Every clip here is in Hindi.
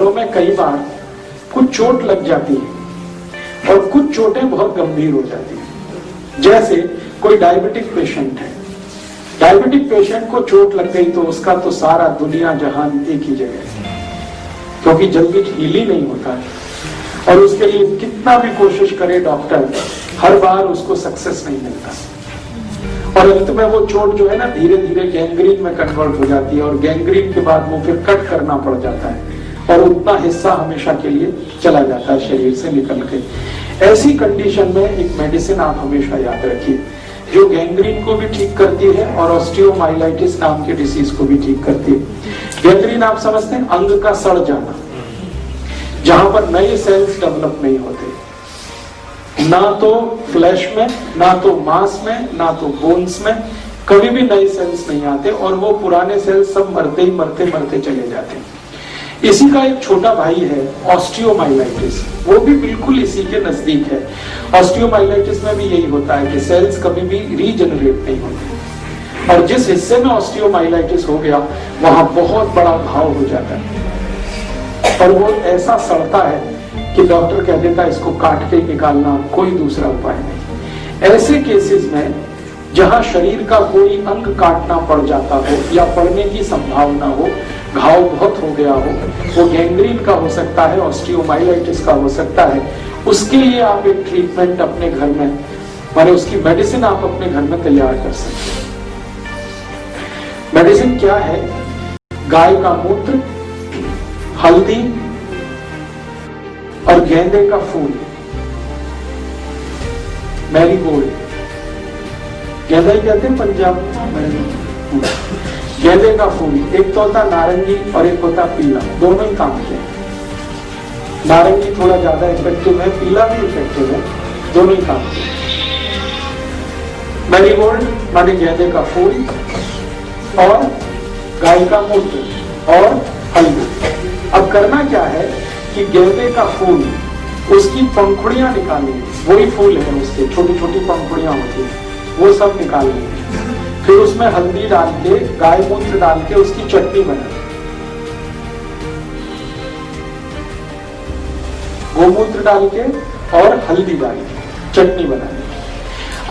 घरों में कई बार कुछ चोट लग जाती है और कुछ चोटें बहुत गंभीर हो जाती है। जैसे कोई डायबिटिक पेशेंट है, डायबिटिक पेशेंट को चोट लग गई तो उसका तो सारा दुनिया जहान एक ही जगह है, क्योंकि जल्दी हील ही नहीं होता है और उसके लिए कितना भी कोशिश करे डॉक्टर, हर बार उसको सक्सेस नहीं मिलता और अंत में वो चोट जो है ना धीरे धीरे गैंग्रीन में कन्वर्ट हो जाती है और गैंग्रीन के बाद वो फिर कट करना पड़ जाता है और उतना हिस्सा हमेशा के लिए चला जाता है शरीर से निकल के। ऐसी कंडीशन में एक मेडिसिन आप हमेशा याद रखिए जो गैंग्रीन को भी ठीक करती है और ऑस्टियोमाइलाइटिस नाम के डिसीज को भी ठीक करती है। गैंग्रीन आप समझते हैं अंग का सड़ जाना, जहां पर नए सेल्स डेवलप नहीं होते, ना तो फ्लैश में, ना तो मांस में, ना तो बोन्स में, कभी भी नए सेल्स नहीं आते और वो पुराने सेल्स सब मरते ही मरते चले जाते हैं। इसी का एक छोटा भाई है ऑस्टियोमाइलाइटिस, वो भी बिल्कुल इसी के नजदीक है। ऑस्टियोमाइलाइटिस में भी यही होता है कि सेल्स कभी भी रीजनरेट नहीं होते और जिस हिस्से में ऑस्टियोमाइलाइटिस हो गया वहां बहुत बड़ा घाव हो जाता है और वो ऐसा सड़ता है कि डॉक्टर कह देता है इसको काट के निकालना, कोई दूसरा उपाय नहीं। ऐसे केसेस में जहां शरीर का कोई अंग काटना पड़ जाता हो या पड़ने की संभावना हो, घाव बहुत हो गया हो, वो गैंग्रीन का हो सकता है, ऑस्टियोमाइलाइटिस का हो सकता है, उसके लिए आप एक ट्रीटमेंट अपने घर में, माने उसकी मेडिसिन आप अपने घर में तैयार कर सकते हैं। मेडिसिन क्या है? गाय का मूत्र, हल्दी और गेंदे का फूल, मैरीगोल्ड, गेंदा ही कहते हैं पंजाब में। गेंदे का फूल, एक तो होता नारंगी और एक होता पीला, दोनों ही काम के। नारंगी थोड़ा ज्यादा इफेक्टिव है, पीला भी इफेक्टिव है, दोनों ही काम के। मैरीगोल्ड माने गेंदे का फूल और गाय का मूत्र और हल्दी। अब करना क्या है कि गेंदे का फूल, उसकी पंखुड़ियां निकालनी, वही फूल है उसके, छोटी छोटी पंखुड़ियां होती है, वो सब निकालनी है। फिर उसमें हल्दी डाल के, गाय मूत्र डाल के उसकी चटनी बनानी, गोमूत्र डाल के और हल्दी डाल के चटनी बनानी।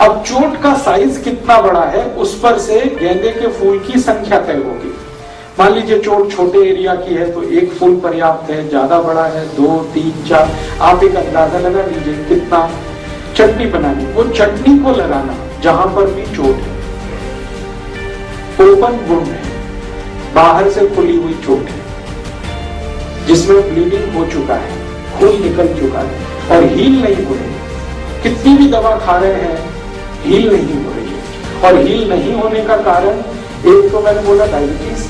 अब चोट का साइज कितना बड़ा है उस पर से गेंदे के फूल की संख्या तय होगी। मान लीजिए चोट छोटे एरिया की है तो एक फूल पर्याप्त है, ज्यादा बड़ा है 2, 3, 4, आप एक अंदाजा लगा लीजिए कितना। चटनी बनानी, वो चटनी को लगाना जहां पर भी चोट है, ओपन वुंड है, बाहर से खुली हुई चोट है जिसमें ब्लीडिंग हो चुका है, खून निकल चुका है और हील नहीं हो रही, कितनी भी दवा खा रहे हैं हील नहीं हो रही है। और हील नहीं होने का कारण एक तो मैंने बोला डायबिटीज,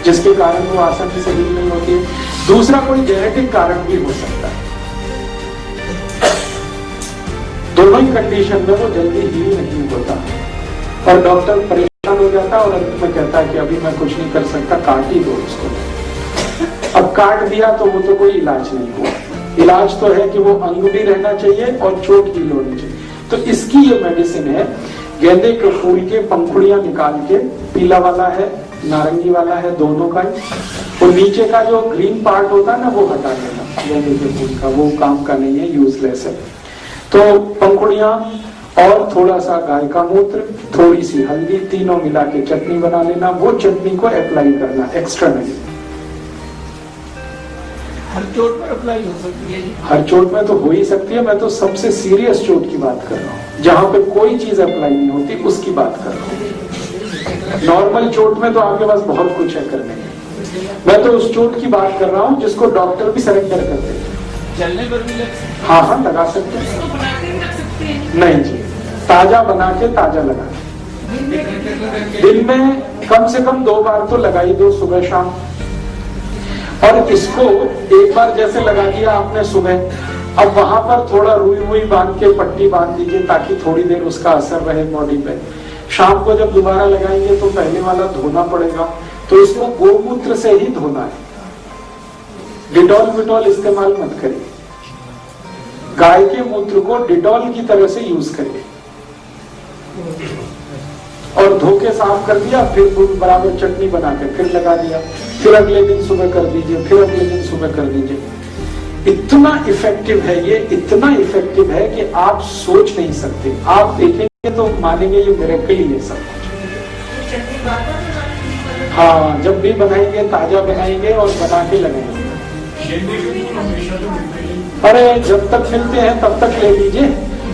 जिसके कारण वो आसानी से हील नहीं होती है, दूसरा कोई जेनेटिक कारण भी हो सकता है। दोनों ही कंडीशन में वो जल्दी हील नहीं होता और डॉक्टर परेशान हो जाता है और अंत में कहता है कि अभी मैं कुछ नहीं कर सकता, काट ही दो उसको। अब काट दिया तो वो तो कोई इलाज नहीं हुआ। इलाज तो है कि वो अंग भी रहना चाहिए और चोट हील होनी चाहिए। तो इसकी ये मेडिसिन है, गेंदे के फूल के पंखुड़ियां निकाल के, पीला वाला है नारंगी वाला है, दोनों का ही, और नीचे का जो ग्रीन पार्ट होता है ना वो हटा देना गेंदे के फूल का, वो काम का नहीं है, यूजलेस है। तो पंखुड़ियां और थोड़ा सा गाय का मूत्र, थोड़ी सी हल्दी, तीनों मिला के चटनी बना लेना, वो चटनी को अप्लाई करना एक्सटर्नली। हर चोट पर अप्लाई हो सकती है? हर चोट में तो हो ही सकती है, मैं तो सबसे सीरियस चोट की बात कर रहा हूँ, जहां पे कोई चीज अप्लाई नहीं होती उसकी बात कर रहा हूँ। नॉर्मल चोट में तो आपके पास बहुत कुछ है करने के, मैं तो उस चोट की बात कर रहा हूँ जिसको डॉक्टर भी सरेंडर करते हैं। जलने पर भी लग सकते हैं? हाँ लगा सकते हैं। नहीं जी, ताजा बना के ताजा लगा, दिन में कम से कम 2 बार तो लगा ही दो, सुबह शाम। और इसको एक बार जैसे लगा दिया आपने सुबह, अब वहां पर थोड़ा रुई बांध के पट्टी बांध दीजिए ताकि थोड़ी देर उसका असर रहे बॉडी पे। शाम को जब दोबारा लगाएंगे तो पहले वाला धोना पड़ेगा, तो इसको गोमूत्र से ही धोना है, डिटॉल इस्तेमाल मत करिए, गाय के मूत्र को डिटॉल की तरह से यूज करिए। और धो के साफ कर दिया, फिर बराबर चटनी बना के फिर लगा दिया, फिर अगले दिन सुबह कर दीजिए, फिर अगले दिन सुबह कर दीजिए। इतना इफेक्टिव है ये, इतना इफेक्टिव है कि आप सोच नहीं सकते। आप देखेंगे तो मानेंगे ये मिरेकल ही है सब कुछ। हाँ, जब भी बनाएंगे ताजा बनाएंगे और बना के लगाएंगे। अरे जब तक मिलते हैं तब तक ले लीजिए,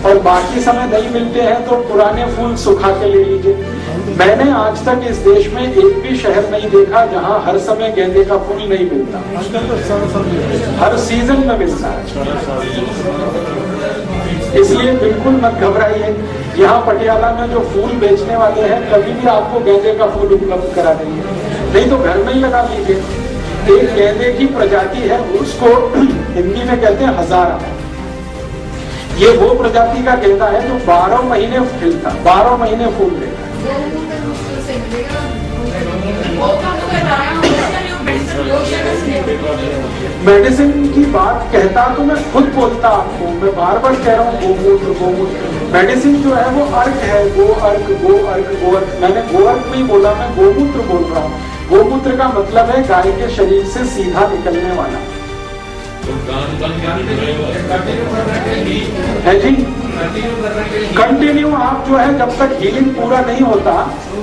और बाकी समय नहीं मिलते हैं तो पुराने फूल सुखा के ले लीजिए। मैंने आज तक इस देश में एक भी शहर नहीं देखा जहां हर समय गेंदे का फूल नहीं मिलता। हर सीजन में मिलता है, इसलिए बिल्कुल मत घबराइए। यहाँ पटियाला में जो फूल बेचने वाले हैं कभी भी आपको गेंदे का फूल उपलब्ध करा देंगे, नहीं तो घर में ही लगा लीजिए। एक गेंदे की प्रजाति है, उसको हिंदी में कहते हैं हजारा। ये वो प्रजाति का गेंदा है जो 12 महीने खिलता, 12 महीने फूल देता है। मेडिसिन की बात कहता तो मैं खुद बोलता आपको, मैं बार बार कह रहा हूँ गोमूत्र गोमूत्र। मेडिसिन जो है वो अर्क है, गो अर्क गो अर्क गो अर्क। मैंने गो अर्क नहीं बोला, मैं गोमूत्र बोल रहा हूँ। गोमूत्र का मतलब है गाय के शरीर से सीधा निकलने वाला है जी। कंटिन्यू आप जो है जब तक हीलिंग पूरा नहीं होता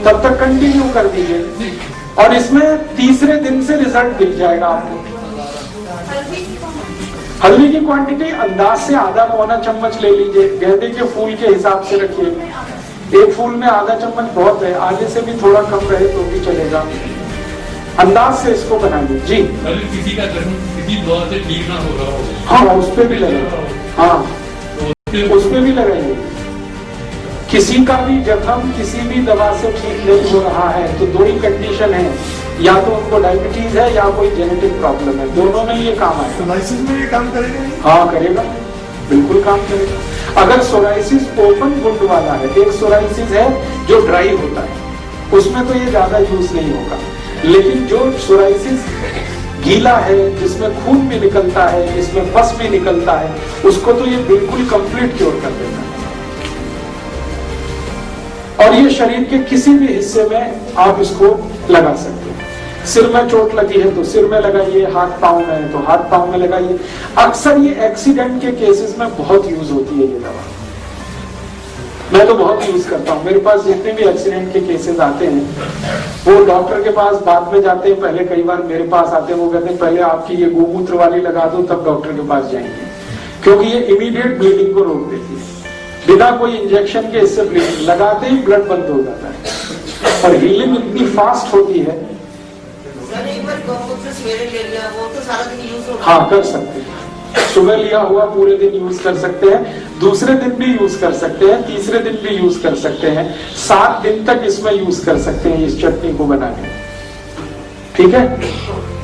तब तक कंटिन्यू कर दीजिए, और इसमें तीसरे दिन से रिजल्ट दिख जाएगा आपको। हल्दी की क्वांटिटी अंदाज से आधा पौना चम्मच ले लीजिए, गेंदे के फूल के हिसाब से रखिए। एक फूल में आधा चम्मच बहुत है, आधे से भी थोड़ा कम रहे तो भी चलेगा। अंदाज से इसको बना लीजिए जी। किसी का किसी दवा से ठीक ना हो रहा हो, हाँ उस पे भी लगाइए, हाँ उस पे भी लगाइए। किसी का भी जख्म किसी भी दवा से ठीक नहीं हो रहा है तो दो ही कंडीशन है, या तो उनको डायबिटीज है या कोई जेनेटिक प्रॉब्लम है, दोनों में ये काम आएगा। सोराइसिस में ये काम करेगा? हाँ करेगा, बिल्कुल काम करेगा। अगर सोराइसिस ओपन वुंड वाला है, एक सोराइसिस है जो ड्राई होता है, उसमें तो ये ज्यादा यूज नहीं होगा। लेकिन जो सोराइसिस गीला है, जिसमें खून भी निकलता है, जिसमें पस भी निकलता है, उसको तो ये बिल्कुल कंप्लीट क्योर कर देता है। और ये शरीर के किसी भी हिस्से में आप इसको लगा सकते हैं। सिर में चोट लगी है तो सिर में लगाइए, हाथ पांव में है तो हाथ पांव में लगाइए। अक्सर ये एक्सीडेंट के केसेस में बहुत यूज होती है ये दवा, मैं तो बहुत यूज करता हूँ। मेरे पास जितने भी एक्सीडेंट के केसेस आते हैं वो डॉक्टर के पास बाद में जाते हैं, पहले कई बार मेरे पास आते हैं। वो कहते हैं पहले आपकी ये गोमूत्र वाली लगा दो तब डॉक्टर के पास जाएंगे, क्योंकि ये इमीडिएट ब्लीडिंग को रोक देती है। बिना कोई इंजेक्शन के इससे ब्लीडिंग लगाते ही ब्लड बंद हो जाता है, और हीलिंग इतनी फास्ट होती है। एक बार गोमूत्र सवेरे ले लिया, वो तो सारा दिन यूज होगा। हाँ कर सकते हैं, सुबह लिया हुआ पूरे दिन यूज कर सकते हैं, दूसरे दिन भी यूज कर सकते हैं, तीसरे दिन भी यूज कर सकते हैं, 7 दिन तक इसमें यूज कर सकते हैं इस चटनी को बनाने। ठीक है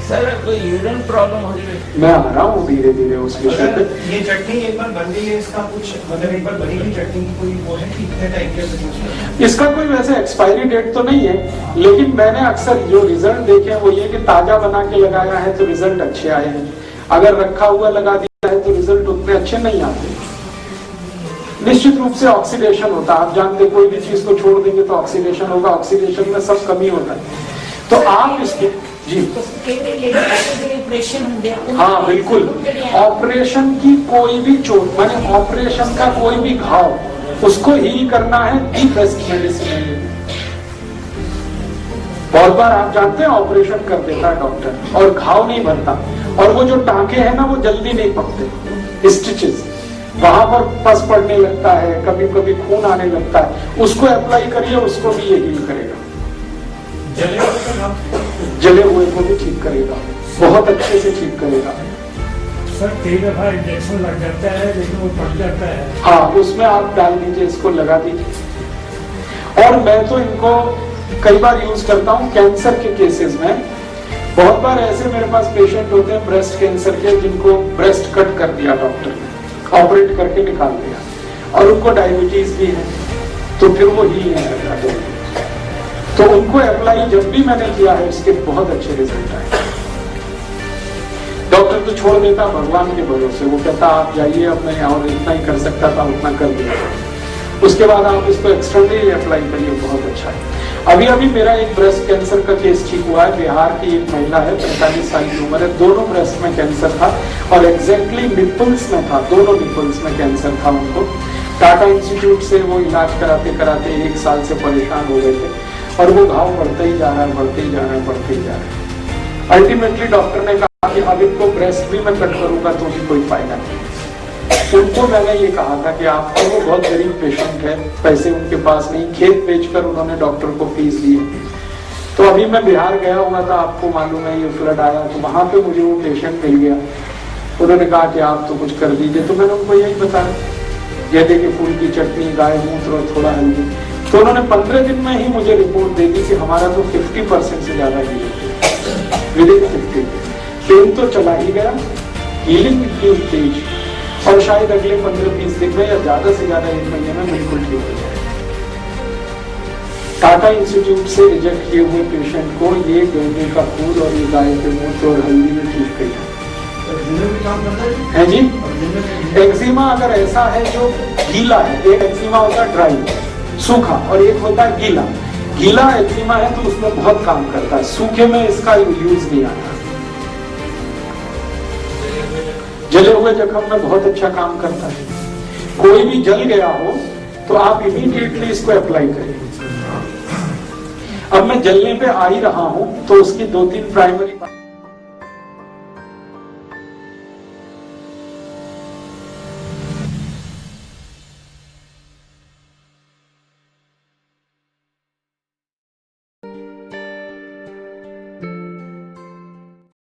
सर, कोई यूरिन प्रॉब्लम हो रही है? मैं आ रहा हूँ धीरे धीरे उस विषय पे। ये चटनी एक बार बन गई है, इसका कुछ मतलब एक बार बनी हुई चटनी की कोई वो है कि कितने टाइम के? इसका कोई वैसे एक्सपायरी डेट तो नहीं है, लेकिन मैंने अक्सर जो रिजल्ट देखे हैं वो ये कि ताजा बना के लगाया है तो रिजल्ट अच्छे आए हैं, अगर रखा हुआ लगा दिया है तो रिजल्ट उतने अच्छे नहीं आते। निश्चित रूप से ऑक्सीडेशन होता है, आप जानते कोई भी चीज को छोड़ देंगे तो ऑक्सीडेशन होगा, ऑक्सीडेशन में सब कमी होता है। तो आप इसके जी हाँ बिल्कुल, ऑपरेशन की कोई भी चोट माने ऑपरेशन का कोई भी घाव, उसको हील करना है दी बेस्ट मेडिसिन। बहुत बार आप जानते हैं ऑपरेशन कर देता है डॉक्टर और घाव नहीं भरता, और वो जो टांके हैं ना वो जल्दी नहीं पकते, स्टिचेस वहां पर पस पड़ने लगता है, कभी कभी खून आने लगता है, उसको अप्लाई करिए, उसको भी ये हील करेगा। जले हुए को भी ठीक करेगा, बहुत अच्छे से ठीक करेगा। सर कई दफा इंजेक्शन लग जाता है लेकिन वो पक जाता है। हाँ उसमें आप डाल दीजिए, इसको लगा दीजिए। और मैं तो इनको कई बार यूज करता हूँ कैंसर के केसेस में। बहुत बार ऐसे मेरे पास पेशेंट होते हैं ब्रेस्ट कैंसर के, जिनको ब्रेस्ट कट कर दिया डॉक्टर ने, ऑपरेट करके निकाल दिया, और उनको डायबिटीज भी है, तो फिर वो हील नहीं कर पाते। तो उनको अप्लाई जब भी मैंने किया है इसके बहुत अच्छे रिजल्ट आए। डॉक्टर तो छोड़ देता भगवान के भरोसे, वो कहता आप जाइए, अब मैं और इतना ही कर सकता था उतना कर दिया। उसके बाद आप इसको एक्सटर्नली अप्लाई करिए, बहुत अच्छा है। अभी अभी मेरा एक ब्रेस्ट कैंसर का केस ठीक हुआ है। बिहार की एक महिला है, 45 साल की उम्र है, दोनों ब्रेस्ट में कैंसर था और एग्जैक्टली निपल्स में था, दोनों निपल्स में कैंसर था उनको। टाटा इंस्टीट्यूट से वो इलाज कराते कराते 1 साल से परेशान हो गए थे और वो घाव बढ़ते ही जा रहा है, बढ़ते ही जा रहा है, बढ़ते ही जा रहा है। अल्टीमेटली डॉक्टर ने कहा कि अब इनको ब्रेस्ट भी मैं कट करूंगा तो भी कोई फायदा नहीं। उनको मैंने ये कहा था कि आपको, वो बहुत गरीब पेशेंट है, पैसे उनके पास नहीं, खेत बेचकर उन्होंने डॉक्टर को फीस दी। तो अभी मैं बिहार गया हुआ था, आपको मालूम है ये फ्लड आया, तो वहां पे मुझे वो पेशेंट मिल गया। उन्होंने कहा कि आप तो कुछ कर दीजिए, तो मैंने उनको यही बताया, गेंदे के फूल की चटनी, गाय मूत्र और थोड़ा हल्दी। तो उन्होंने 15 दिन में ही मुझे रिपोर्ट दे दी कि हमारा तो 50% से ज्यादा हीलिंग विदिन 50। पेन तो चला ही गया, हीलिंग इतनी तेज, और शायद अगले 15-20 दिन में या ज्यादा से ज्यादा 1 महीने में बिल्कुल ठीक हो जाए। टाटा इंस्टीट्यूट से रिजेक्ट किए हुए पेशेंट को ये गेंदे का फूल और ये गाय के मूत्र और हल्दी में ठीक किया है जी। एक्जिमा अगर ऐसा है जो गीला है, एक एक्जिमा होता है ड्राई सूखा और एक होता है गीला। गीला एक्जिमा है तो उसमें बहुत काम करता है, सूखे में इसका यूज नहीं आता। जले हुए जख्म में बहुत अच्छा काम करता है। कोई भी जल गया हो तो आप इमीडिएटली इसको अप्लाई करिए। अब मैं जलने पे आ ही रहा हूं तो उसकी 2-3 प्राइमरी